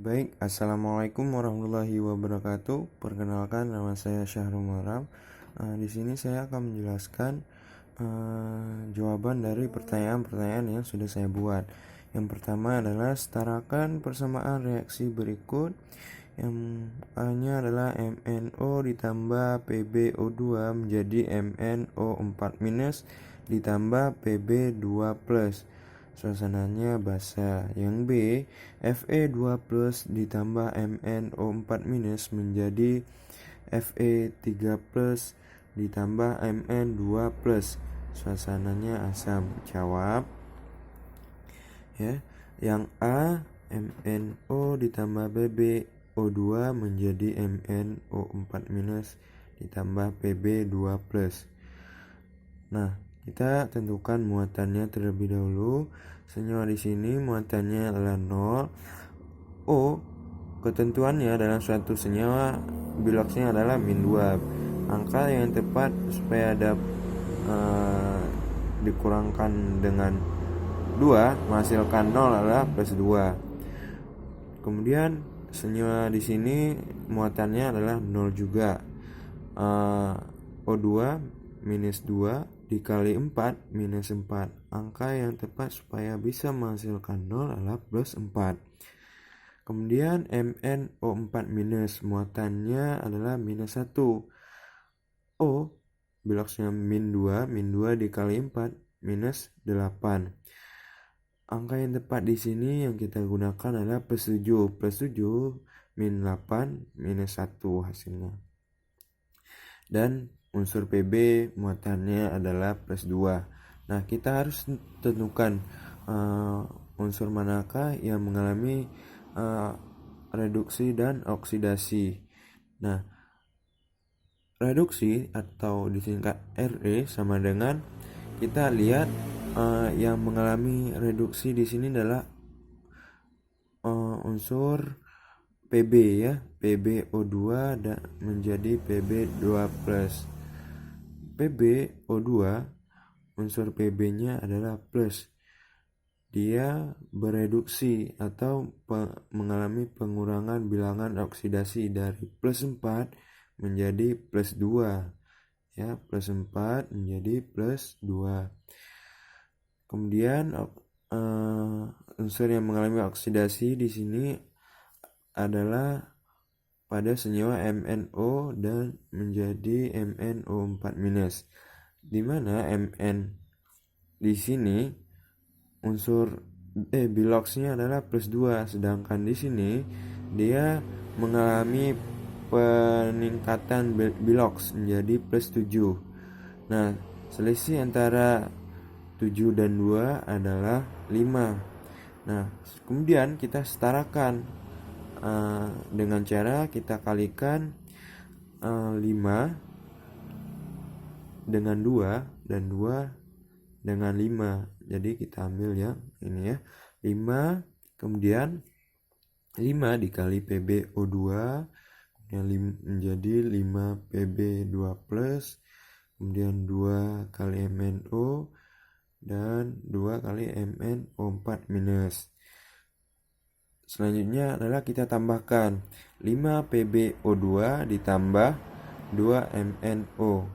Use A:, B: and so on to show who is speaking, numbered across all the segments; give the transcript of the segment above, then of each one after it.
A: Baik, Assalamualaikum warahmatullahi wabarakatuh. Perkenalkan, nama saya Syahrul Maram. Di sini saya akan menjelaskan jawaban dari pertanyaan-pertanyaan yang sudah saya buat. Yang pertama adalah setarakan persamaan reaksi berikut. Yang A-nya adalah MnO ditambah PbO2 menjadi MnO4- ditambah Pb2+. Suasananya basah. Yang B, Fe2+ ditambah MnO4- menjadi Fe3+ ditambah Mn2+. Suasananya asam. Jawab. Ya. Yang A, MnO ditambah PbO2 menjadi MnO4- ditambah Pb2+. Nah, kita tentukan muatannya terlebih dahulu. Senyawa di sini muatannya adalah 0. O, ketentuannya dalam suatu senyawa biloxnya adalah -2. Angka yang tepat supaya ada dikurangkan dengan 2 menghasilkan 0 adalah +2. Kemudian senyawa di sini muatannya adalah 0 juga. O2 -2 dikali 4 -4. Angka yang tepat supaya bisa menghasilkan 0 adalah +4. Kemudian MnO4- muatannya adalah -1. O biloxnya -2 dikali 4 -8. Angka yang tepat di sini yang kita gunakan adalah +7. +7 -8 -1 hasilnya. Dan unsur Pb muatannya adalah +2. Nah, kita harus tentukan unsur manakah yang mengalami reduksi dan oksidasi. Nah, reduksi atau disingkat Re sama dengan kita lihat yang mengalami reduksi di sini adalah unsur Pb ya, PbO2 menjadi Pb2+. PbO2 unsur Pb-nya adalah plus. Dia bereduksi atau mengalami pengurangan bilangan oksidasi dari +4 menjadi +2. Ya, +4 menjadi +2. Kemudian unsur yang mengalami oksidasi di sini adalah pada senyawa MnO dan menjadi MnO4-, di mana Mn di sini unsur biloxnya adalah +2, sedangkan di sini dia mengalami peningkatan bilox menjadi +7. Nah, selisih antara 7 dan 2 adalah 5. Nah, kemudian kita setarakan dengan cara kita kalikan 5 dengan 2 dan 2 dengan 5. Jadi kita ambil ya ini ya, 5 kemudian 5 dikali PbO2 yang menjadi 5 Pb2+, kemudian 2 kali MnO dan 2 kali MnO4-. Selanjutnya adalah kita tambahkan 5 PbO2 ditambah 2 MnO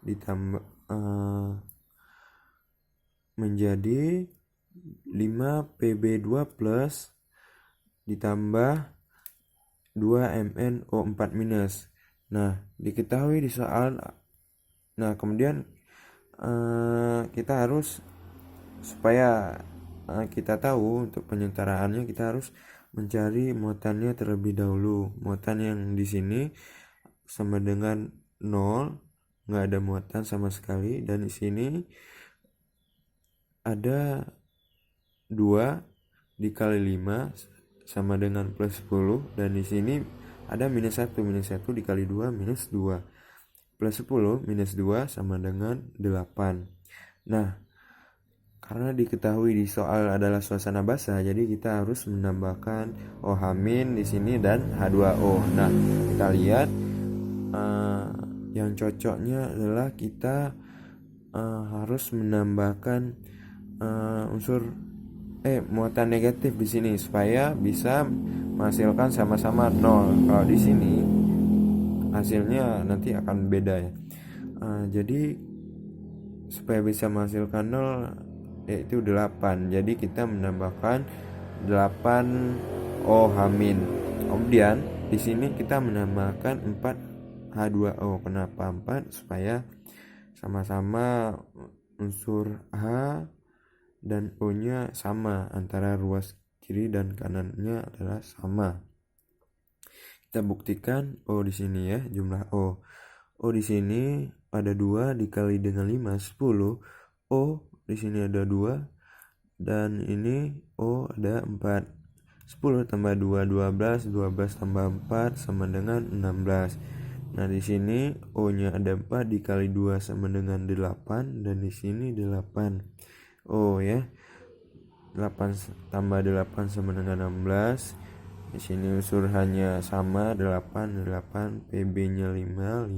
A: ditambah menjadi 5 Pb2+ ditambah 2 MnO4-. Nah, diketahui di soal. Nah, kemudian kita harus supaya kita tahu untuk penyetaraannya kita harus mencari muatannya terlebih dahulu. Muatan yang di sini sama dengan 0, nggak ada muatan sama sekali, dan di sini ada 2 dikali 5 sama dengan +10, dan di sini ada -1 dikali 2 -2. +10 -2 sama dengan 8. Nah, karena diketahui di soal adalah suasana basah, jadi kita harus menambahkan OH- di sini dan H2O. Nah, kita lihat yang cocoknya adalah kita harus menambahkan unsur muatan negatif di sini supaya bisa menghasilkan sama-sama 0. Kalau di sini hasilnya nanti akan beda ya. Jadi supaya bisa menghasilkan 0 yaitu 8. Jadi kita menambahkan 8O hamin. Kemudian di sini kita menambahkan 4H2O. Kenapa 4? Supaya sama-sama unsur H dan O-nya sama, antara ruas kiri dan kanannya adalah sama. Kita buktikan O di sini ya, jumlah O. O di sini ada 2 dikali dengan 5, 10. O di sini ada 2 dan ini O ada 4. 10 tambah 2 12, 12 tambah 4 sama dengan 16. Nah, di sini O-nya ada 4 dikali 2 sama dengan 8 dan di sini 8. Oh ya. 8 tambah 8 sama dengan 16. Di sini unsur hanya sama 8, PB-nya 5,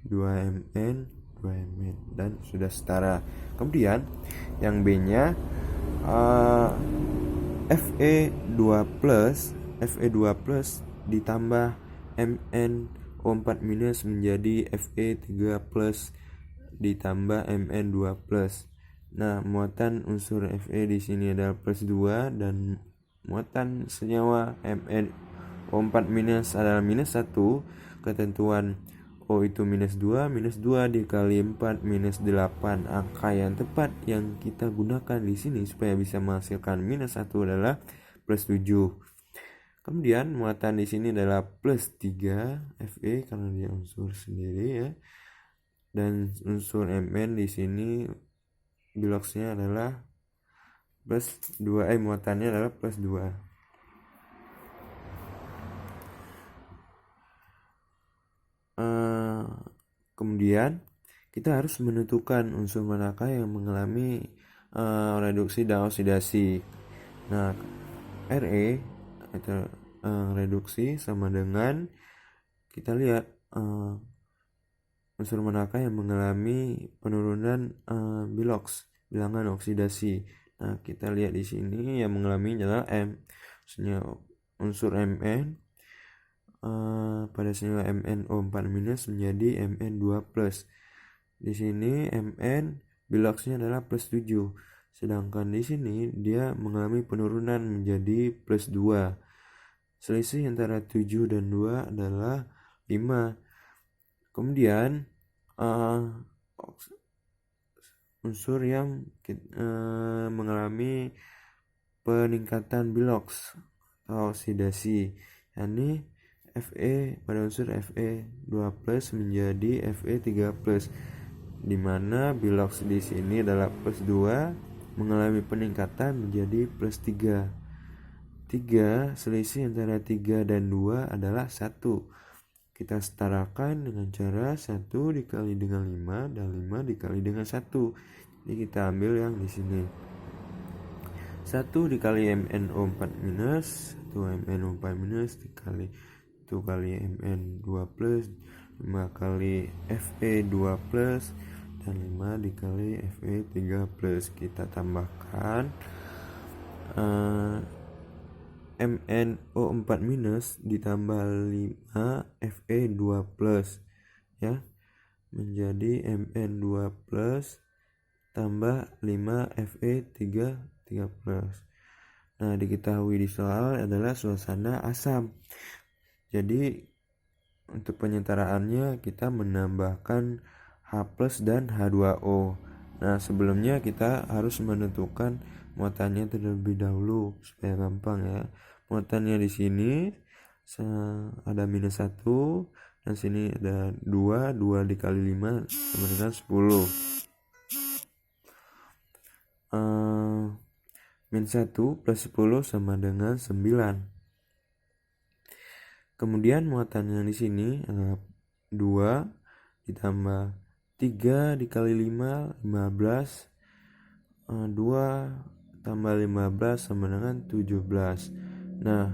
A: 2 Mn, 2 Mn dan sudah setara. Kemudian yang B-nya Fe2 plus ditambah MnO4 minus menjadi Fe3 plus ditambah Mn2 plus. Nah, muatan unsur Fe di sini adalah plus 2 dan muatan senyawa MnO4 minus adalah minus 1. Ketentuan O itu minus 2 dikali 4 minus 8. Angka yang tepat yang kita gunakan di sini supaya bisa menghasilkan minus 1 adalah plus 7. Kemudian muatan di sini adalah plus 3 Fe karena dia unsur sendiri ya. Dan unsur Mn di sini biloxnya adalah plus 2, muatannya adalah plus 2. Kemudian kita harus menentukan unsur manakah yang mengalami reduksi dan oksidasi. Nah, Re itu reduksi sama dengan kita lihat unsur manakah yang mengalami penurunan bilox, bilangan oksidasi. Nah, kita lihat di sini yang mengalami adalah M. Maksudnya unsur Mn pada senyawa MnO4 minus menjadi Mn2 plus. Di sini Mn biloxnya adalah plus 7. Sedangkan di sini dia mengalami penurunan menjadi plus 2. Selisih antara 7 dan 2 adalah 5. Kemudian unsur yang mengalami peningkatan bilox atau oksidasi, yakni Fe pada unsur Fe2 plus menjadi Fe3 plus, di mana bilox di sini adalah plus 2 mengalami peningkatan menjadi plus 3. 3 selisih antara 3 dan 2 adalah 1. Kita setarakan dengan cara 1 dikali dengan 5 dan 5 dikali dengan 1. Jadi kita ambil yang di sini. 1 dikali MnO4 minus 1 MnO4 minus dikali 1 kali Mn2 plus 5 kali Fe2 plus dan 5 dikali Fe3 plus. Kita tambahkan MnO4 minus ditambah 5 Fe2 plus ya, menjadi Mn2 plus tambah 5 Fe3 plus. Nah, diketahui di soal adalah suasana asam. Jadi untuk penyetaraannya kita menambahkan H plus dan H2O. Nah, sebelumnya kita harus menentukan muatannya terlebih dahulu supaya gampang ya. Muatannya di sini ada minus 1 dan sini ada 2 dikali 5 sama dengan 10. Min 1 plus 10 sama dengan 9. Kemudian muatannya di sini adalah 2 ditambah 3 dikali 5, 15. 2 tambah 15 sama dengan 17. Nah,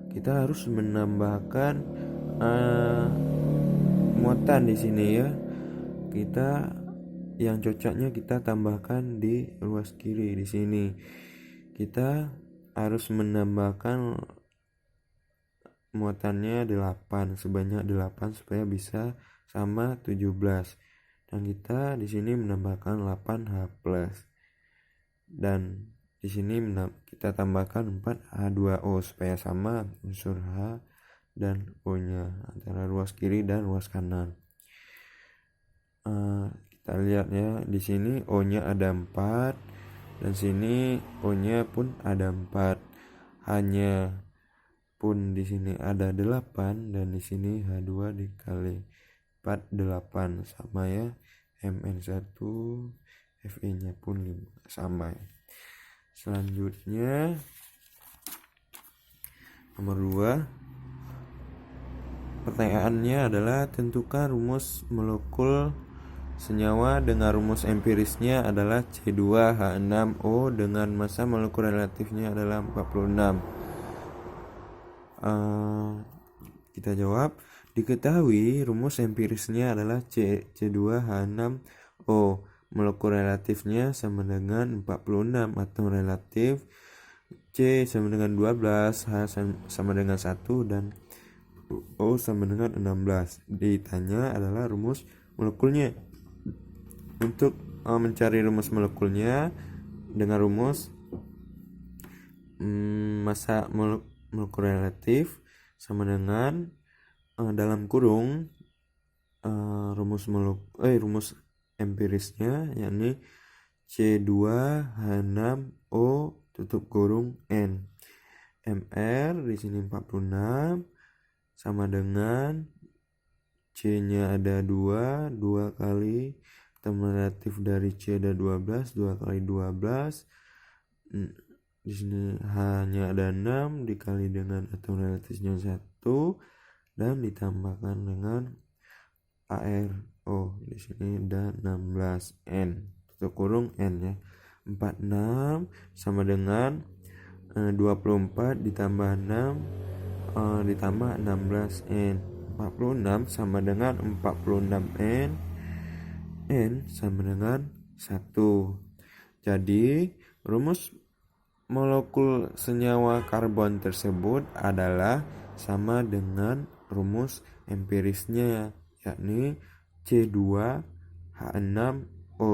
A: kita harus menambahkan muatan di sini ya. Kita yang cocoknya kita tambahkan di ruas kiri di sini. Kita harus menambahkan muatannya 8, sebanyak 8 supaya bisa sama 17. Dan kita di sini menambahkan 8H+. Dan di sini kita tambahkan 4H2O supaya sama unsur H dan O-nya antara ruas kiri dan ruas kanan. Kita lihat ya, di sini O-nya ada 4 dan sini O-nya pun ada 4. Hanya pun di sini ada 8 dan di sini H2 dikali 4 8 sama ya. Mn1 Fe-nya pun 5 sama ya. Selanjutnya nomor 2. Pertanyaannya adalah tentukan rumus molekul senyawa dengan rumus empirisnya adalah C2H6O dengan massa molekul relatifnya adalah 46. Kita jawab, diketahui rumus empirisnya adalah C2H6O, molekul relatifnya sama dengan 46 atau relatif C sama dengan 12, H sama dengan 1 dan O sama dengan 16. Ditanya adalah rumus molekulnya. Untuk mencari rumus molekulnya dengan rumus massa molekul relatif sama dengan dalam kurung rumus empirisnya yakni C2H6O tutup kurung N. Mr di sini 46 sama dengan C-nya ada 2 kali teman relatif dari C ada 12, 2 kali 12. Di sini H-nya ada 6 dikali dengan atom relatifnya 1 dan ditambahkan dengan ARO. Di sini ada 16N. Tutup kurung N ya. 46 sama dengan 24 ditambah 6 ditambah 16N. 46 sama dengan 46N. N sama dengan 1. Jadi rumus molekul senyawa karbon tersebut adalah sama dengan rumus empirisnya yakni C2H6O.